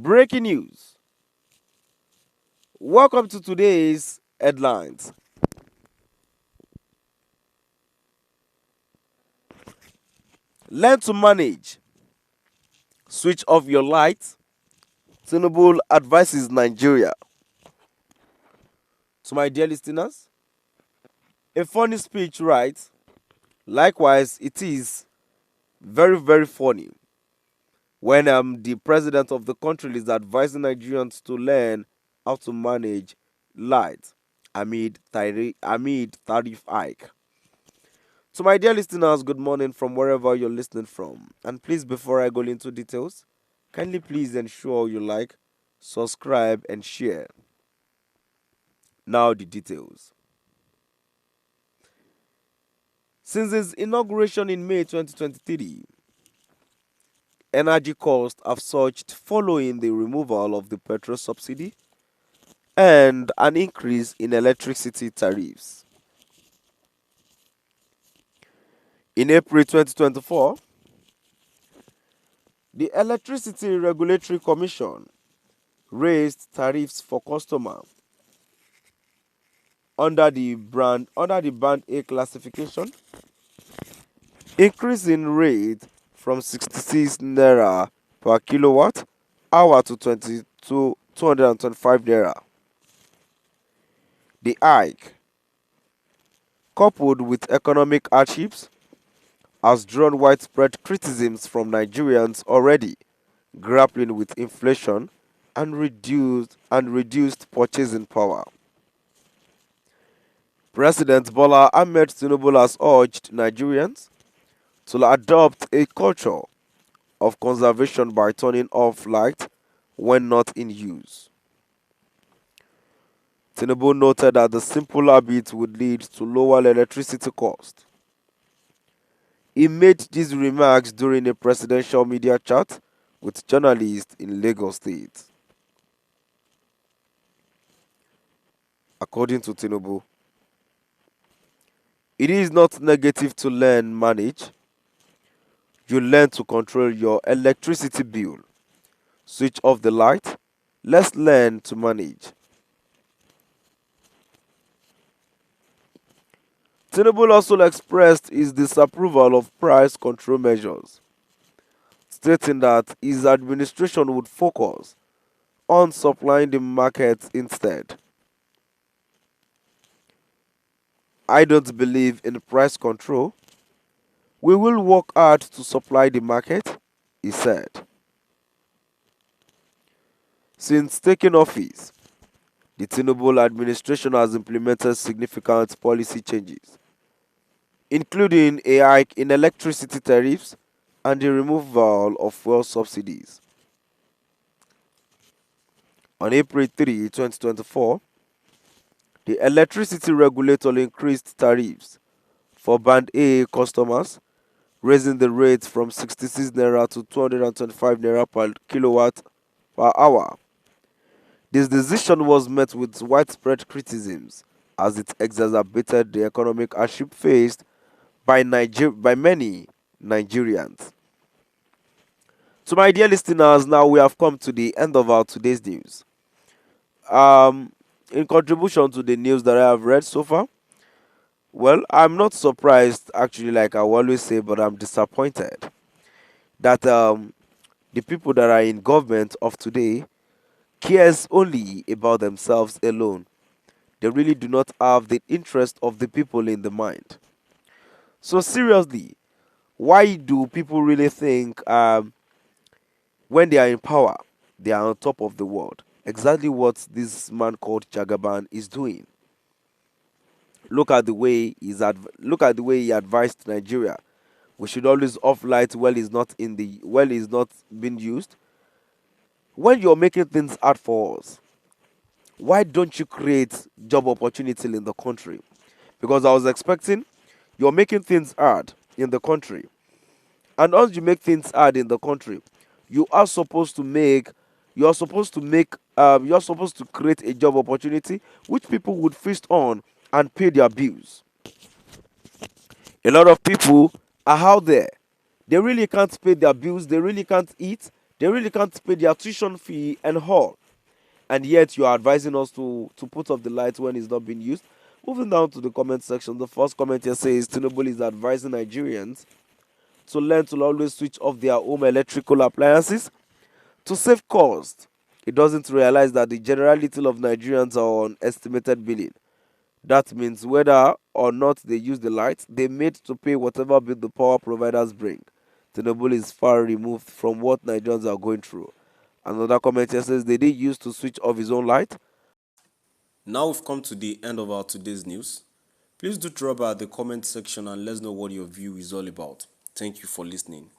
Breaking news. Welcome to today's headlines. Learn to manage. Switch off your lights. Tinubu advises Nigeria. To my dear listeners, a funny speech, right? Likewise, it is very, very funny when the president of the country is advising Nigerians to learn how to manage light amid tariff hike. So, my dear listeners, good morning from wherever you're listening from. And please, before I go into details, kindly please ensure you like, subscribe, and share. Now, the details. Since its inauguration in May 2023, energy costs have surged following the removal of the petrol subsidy and an increase in electricity tariffs. In April 2024, the Electricity Regulatory Commission raised tariffs for customers under the band A classification, increasing rate from 66 naira per kilowatt hour to 225 naira. The hike, coupled with economic hardships, has drawn widespread criticisms from Nigerians already grappling with inflation and reduced purchasing power. President Bola Ahmed Tinubu has urged Nigerians to adopt a culture of conservation by turning off light when not in use. Tinubu noted that the simple habit would lead to lower electricity costs. He made these remarks during a presidential media chat with journalists in Lagos State. According to Tinubu, it is not negative to learn manage. You learn to control your electricity bill. Switch off the light. Let's learn to manage. Tinubu also expressed his disapproval of price control measures, stating that his administration would focus on supplying the market instead. I don't believe in price control. We will work hard to supply the market, he said. Since taking office, the Tinubu administration has implemented significant policy changes, including a hike in electricity tariffs and the removal of fuel subsidies. On April 3, 2024, the electricity regulator increased tariffs for Band A customers, raising the rate from 66 naira to 225 naira per kilowatt per hour. This decision was met with widespread criticisms as it exacerbated the economic hardship faced by many Nigerians. So, my dear listeners, now we have come to the end of our today's news. Um, in contribution to the news that I have read so far, well, I'm not surprised actually, like I always say, but I'm disappointed that the people that are in government of today cares only about themselves alone. They really do not have the interest of the people in the mind. So seriously, why do people really think when they are in power, they are on top of the world? Exactly what this man called Jagaban is doing. Look at the way he advised Nigeria. We should always off light while it's not being used. When you're making things hard for us, why don't you create job opportunity in the country? Because I was expecting you're making things hard in the country, and once you make things hard in the country, you are supposed to make you're supposed to create a job opportunity which people would feast on and pay their bills. A lot of people are out there, they really can't pay their bills, they really can't eat, They really can't pay their tuition fee and all. And yet you are advising us to put off the light when it's not being used. Moving down to the comment section, the first comment here says Tinubu is advising Nigerians to learn to always switch off their home electrical appliances to save cost. He doesn't realize that the generality of Nigerians are on estimated billing. That means whether or not they use the light, they made to pay whatever bill the power providers bring. Tinubu is far removed from what Nigerians are going through. Another comment here says they did use to switch off his own light. Now we've come to the end of our today's news. Please do drop by the comment section and let us know what your view is all about. Thank you for listening.